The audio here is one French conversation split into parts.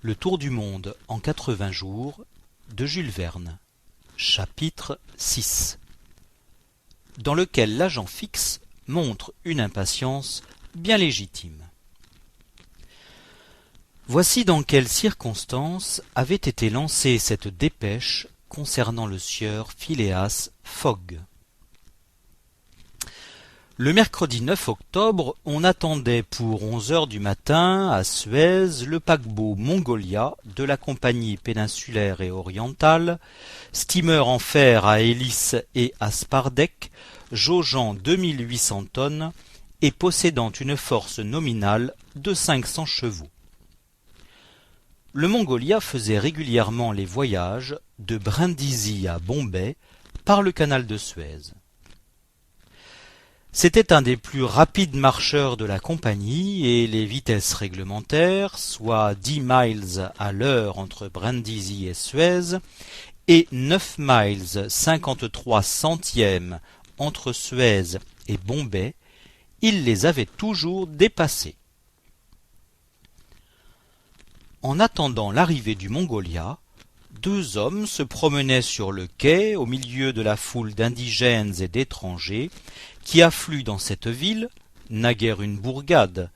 Le tour du monde en 80 jours de Jules Verne. Chapitre 6 dans lequel l'agent Fix montre une impatience bien légitime. Voici dans quelles circonstances avait été lancée cette dépêche concernant le sieur Phileas Fogg. Le mercredi 9 octobre, on attendait pour 11 heures du matin à Suez le paquebot Mongolia de la compagnie péninsulaire et orientale, steamer en fer à hélice et à spar-deck, jaugeant 2800 tonnes et possédant une force nominale de 500 chevaux. Le Mongolia faisait régulièrement les voyages de Brindisi à Bombay par le canal de Suez. C'était un des plus rapides marcheurs de la compagnie et les vitesses réglementaires, soit 10 miles à l'heure entre Brindisi et Suez, et 9 miles 53 centièmes entre Suez et Bombay, il les avait toujours dépassés. En attendant l'arrivée du Mongolia, deux hommes se promenaient sur le quai au milieu de la foule d'indigènes et d'étrangers qui affluent dans cette ville, naguère une bourgade,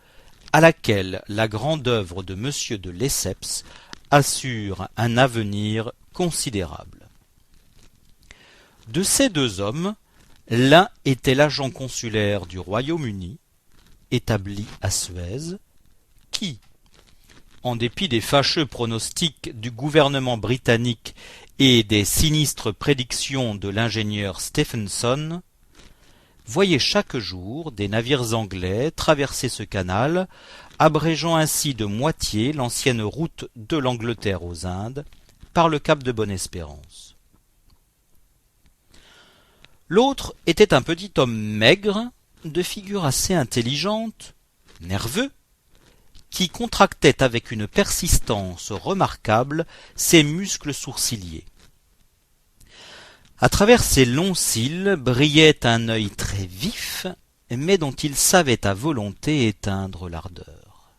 à laquelle la grande œuvre de M. de Lesseps assure un avenir considérable. De ces deux hommes, l'un était l'agent consulaire du Royaume-Uni, établi à Suez, qui, en dépit des fâcheux pronostics du gouvernement britannique et des sinistres prédictions de l'ingénieur Stephenson, voyait chaque jour des navires anglais traverser ce canal, abrégeant ainsi de moitié l'ancienne route de l'Angleterre aux Indes par le cap de Bonne-Espérance. L'autre était un petit homme maigre, de figure assez intelligente, nerveux, qui contractait avec une persistance remarquable ses muscles sourciliers. À travers ses longs cils brillait un œil très vif, mais dont il savait à volonté éteindre l'ardeur.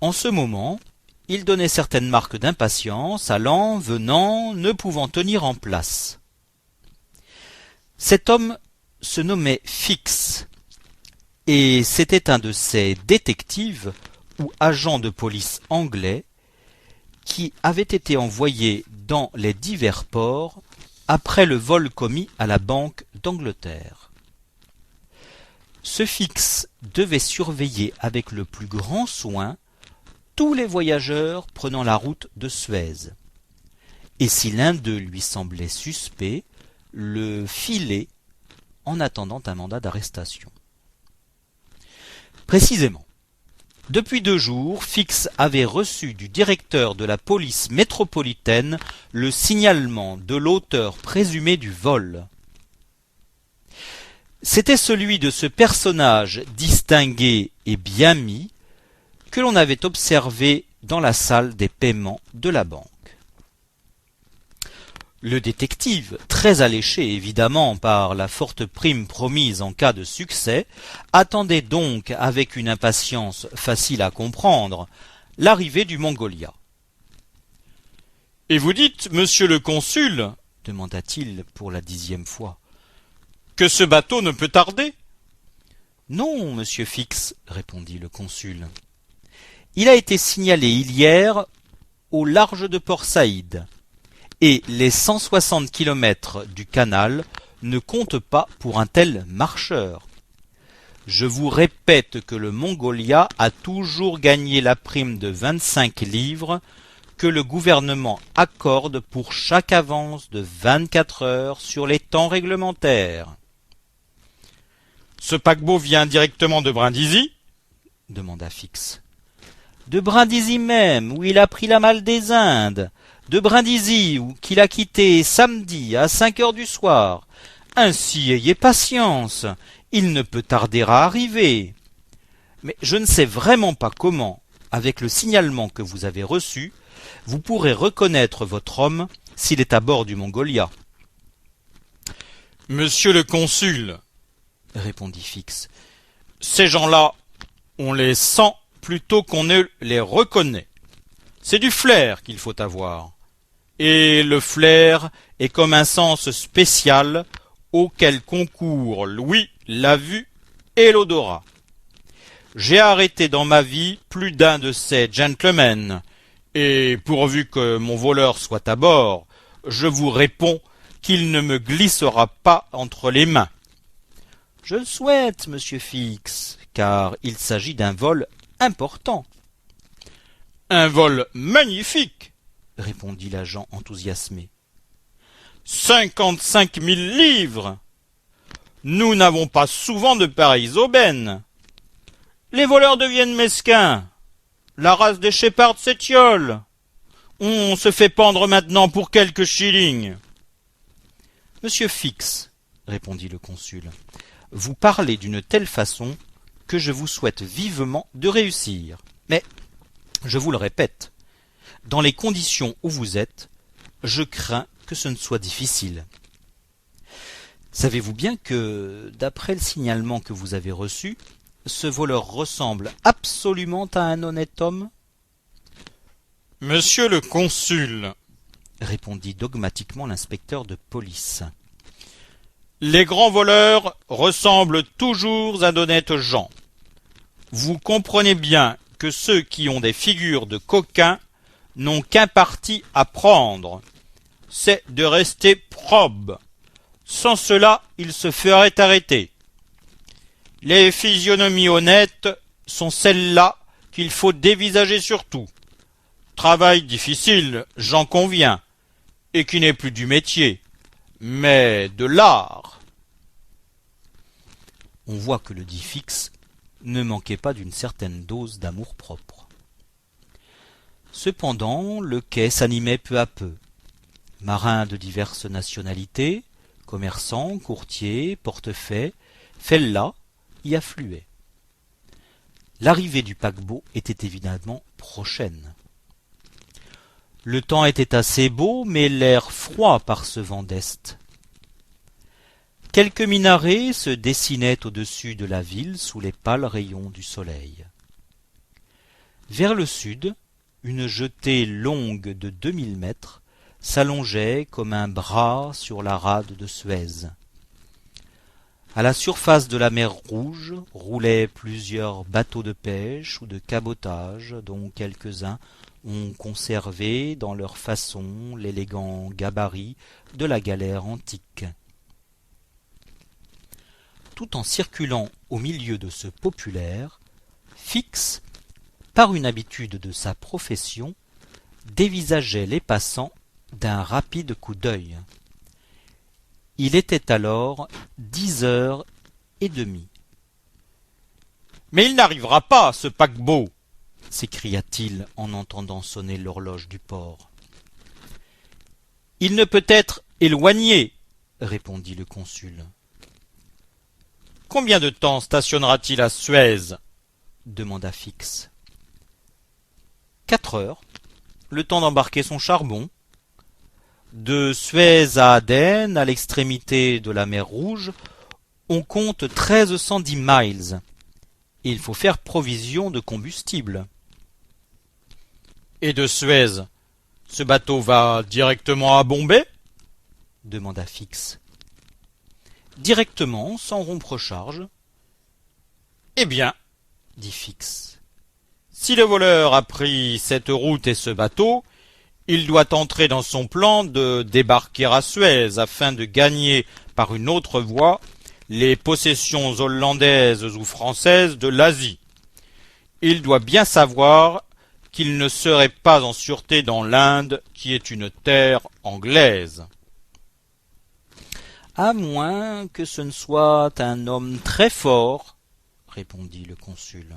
En ce moment, il donnait certaines marques d'impatience, allant, venant, ne pouvant tenir en place. Cet homme se nommait Fix, et c'était un de ces détectives ou agents de police anglais qui avaient été envoyés dans les divers ports après le vol commis à la Banque d'Angleterre. Ce Fix devait surveiller avec le plus grand soin tous les voyageurs prenant la route de Suez, et si l'un d'eux lui semblait suspect, le filer en attendant un mandat d'arrestation. Précisément, depuis 2 jours, Fix avait reçu du directeur de la police métropolitaine le signalement de l'auteur présumé du vol. C'était celui de ce personnage distingué et bien mis que l'on avait observé dans la salle des paiements de la banque. Le détective, très alléché évidemment par la forte prime promise en cas de succès, attendait donc avec une impatience facile à comprendre l'arrivée du Mongolia. « Et vous dites, monsieur le consul, demanda-t-il pour la 10e fois, que ce bateau ne peut tarder ?»« Non, monsieur Fix, répondit le consul. Il a été signalé hier au large de Port Saïd. Et les 160 kilomètres du canal ne comptent pas pour un tel marcheur. Je vous répète que le Mongolia a toujours gagné la prime de 25 livres que le gouvernement accorde pour chaque avance de 24 heures sur les temps réglementaires. « Ce paquebot vient directement de Brindisi ?» demanda Fix. « De Brindisi même, où il a pris la malle des Indes. De Brindisi, qu'il a quitté samedi à 5 heures du soir. Ainsi ayez patience, il ne peut tarder à arriver. Mais je ne sais vraiment pas comment, avec le signalement que vous avez reçu, vous pourrez reconnaître votre homme s'il est à bord du Mongolia. »« Monsieur le consul, répondit Fix, ces gens-là, on les sent plutôt qu'on ne les reconnaît. C'est du flair qu'il faut avoir. Et le flair est comme un sens spécial auquel concourent l'ouïe, la vue et l'odorat. J'ai arrêté dans ma vie plus d'un de ces gentlemen, et pourvu que mon voleur soit à bord, je vous réponds qu'il ne me glissera pas entre les mains. Je le souhaite, monsieur Fix, car il s'agit d'un vol important. Un vol magnifique, répondit l'agent enthousiasmé. 55 000 livres. Nous n'avons pas souvent de pareilles aubaines. Les voleurs deviennent mesquins. La race des Shepard s'étiole. On se fait pendre maintenant pour quelques shillings. Monsieur Fix, répondit le consul, vous parlez d'une telle façon que je vous souhaite vivement de réussir. Mais, je vous le répète, dans les conditions où vous êtes, je crains que ce ne soit difficile. Savez-vous bien que, d'après le signalement que vous avez reçu, ce voleur ressemble absolument à un honnête homme? Monsieur le consul, répondit dogmatiquement l'inspecteur de police, les grands voleurs ressemblent toujours à d'honnêtes gens. Vous comprenez bien que ceux qui ont des figures de coquins n'ont qu'un parti à prendre, c'est de rester probes. Sans cela, ils se feraient arrêter. Les physionomies honnêtes sont celles-là qu'il faut dévisager surtout. Travail difficile, j'en conviens, et qui n'est plus du métier, mais de l'art. On voit que le dit Fix ne manquait pas d'une certaine dose d'amour-propre. Cependant, le quai s'animait peu à peu. Marins de diverses nationalités, commerçants, courtiers, portefaix, fellahs y affluaient. L'arrivée du paquebot était évidemment prochaine. Le temps était assez beau, mais l'air froid par ce vent d'est. Quelques minarets se dessinaient au-dessus de la ville sous les pâles rayons du soleil. Vers le sud, une jetée longue de 2000 mètres s'allongeait comme un bras sur la rade de Suez. À la surface de la mer Rouge roulaient plusieurs bateaux de pêche ou de cabotage, dont quelques-uns ont conservé dans leur façon l'élégant gabarit de la galère antique. Tout en circulant au milieu de ce populaire, Fix, par une habitude de sa profession, dévisageait les passants d'un rapide coup d'œil. Il était alors 10h30. « Mais il n'arrivera pas, ce paquebot !» s'écria-t-il en entendant sonner l'horloge du port. « Il ne peut être éloigné, » répondit le consul. « Combien de temps stationnera-t-il à Suez ?» demanda Fix. 4 heures, le temps d'embarquer son charbon. De Suez à Aden, à l'extrémité de la mer Rouge, on compte 1310 miles. Et il faut faire provision de combustible. Et de Suez, ce bateau va directement à Bombay? Demanda Fix. Directement, sans rompre charge. Eh bien, dit Fix, si le voleur a pris cette route et ce bateau, il doit entrer dans son plan de débarquer à Suez afin de gagner par une autre voie les possessions hollandaises ou françaises de l'Asie. Il doit bien savoir qu'il ne serait pas en sûreté dans l'Inde, qui est une terre anglaise. À moins que ce ne soit un homme très fort, répondit le consul.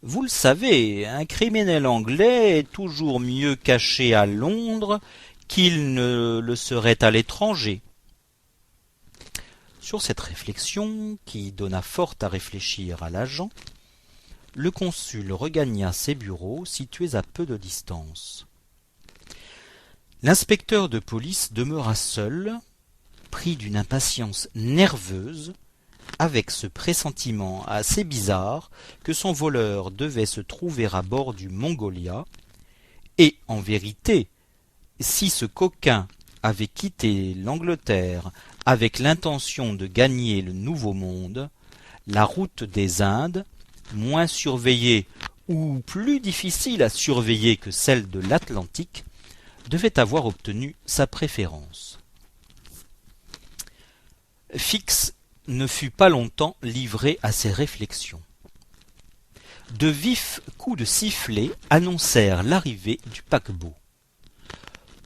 Vous le savez, un criminel anglais est toujours mieux caché à Londres qu'il ne le serait à l'étranger. Sur cette réflexion, qui donna fort à réfléchir à l'agent, le consul regagna ses bureaux situés à peu de distance. L'inspecteur de police demeura seul, pris d'une impatience nerveuse, avec ce pressentiment assez bizarre que son voleur devait se trouver à bord du Mongolia Et en vérité, si ce coquin avait quitté l'Angleterre avec l'intention de gagner le Nouveau Monde, la route des Indes, moins surveillée ou plus difficile à surveiller que celle de l'Atlantique, devait avoir obtenu sa préférence. Fix ne fut pas longtemps livré à ses réflexions. De vifs coups de sifflet annoncèrent l'arrivée du paquebot.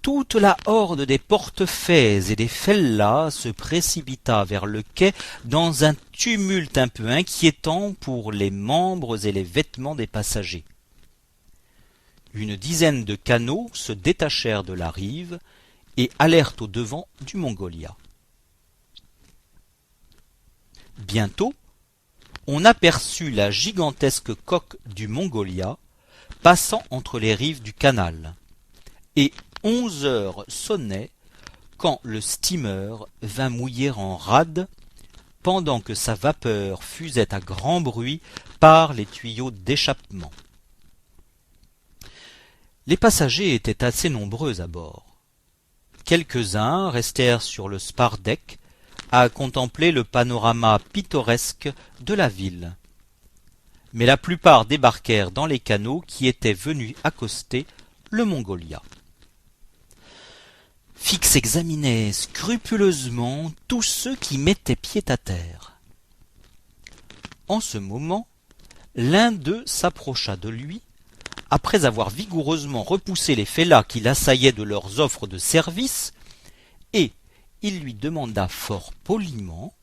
Toute la horde des portefaix et des fellahs se précipita vers le quai dans un tumulte un peu inquiétant pour les membres et les vêtements des passagers. Une dizaine de canots se détachèrent de la rive et allèrent au devant du Mongolia. Bientôt, on aperçut la gigantesque coque du Mongolia passant entre les rives du canal, et 11 heures sonnaient quand le steamer vint mouiller en rade pendant que sa vapeur fusait à grand bruit par les tuyaux d'échappement. Les passagers étaient assez nombreux à bord. Quelques-uns restèrent sur le spar-deck à contempler le panorama pittoresque de la ville. Mais la plupart débarquèrent dans les canots qui étaient venus accoster le Mongolia. Fix examinait scrupuleusement tous ceux qui mettaient pied à terre. En ce moment, l'un d'eux s'approcha de lui, après avoir vigoureusement repoussé les fellahs qui l'assaillaient de leurs offres de service, et il lui demanda fort poliment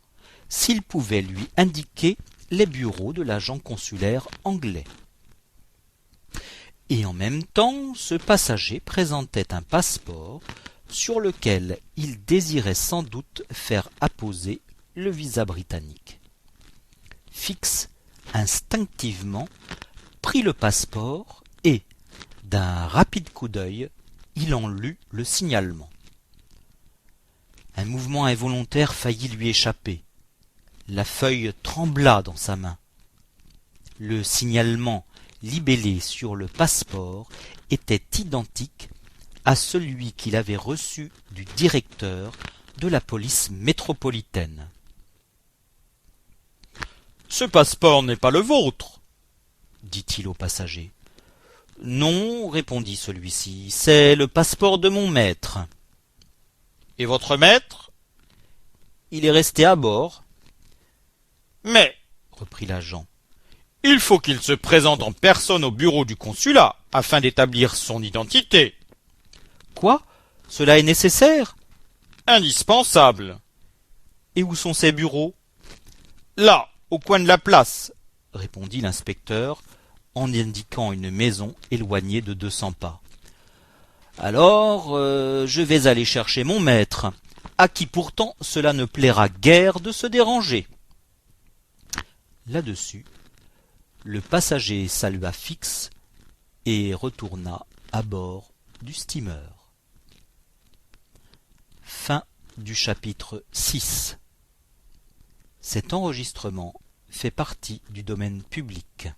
s'il pouvait lui indiquer les bureaux de l'agent consulaire anglais. Et en même temps, ce passager présentait un passeport sur lequel il désirait sans doute faire apposer le visa britannique. Fix, instinctivement, prit le passeport et, d'un rapide coup d'œil, il en lut le signalement. Un mouvement involontaire faillit lui échapper. La feuille trembla dans sa main. Le signalement libellé sur le passeport était identique à celui qu'il avait reçu du directeur de la police métropolitaine. « Ce passeport n'est pas le vôtre » dit-il au passager. « Non, répondit celui-ci, c'est le passeport de mon maître. »« Et votre maître ?»« Il est resté à bord. »« Mais, reprit l'agent, il faut qu'il se présente en personne au bureau du consulat afin d'établir son identité. » « Quoi? Cela est nécessaire? »« Indispensable. »« Et où sont ces bureaux? »« Là, au coin de la place, » répondit l'inspecteur, en indiquant une maison éloignée de 200 pas. « Alors, je vais aller chercher mon maître, à qui pourtant cela ne plaira guère de se déranger. » Là-dessus, le passager salua Fix et retourna à bord du steamer. Fin du chapitre 6. Cet enregistrement fait partie du domaine public.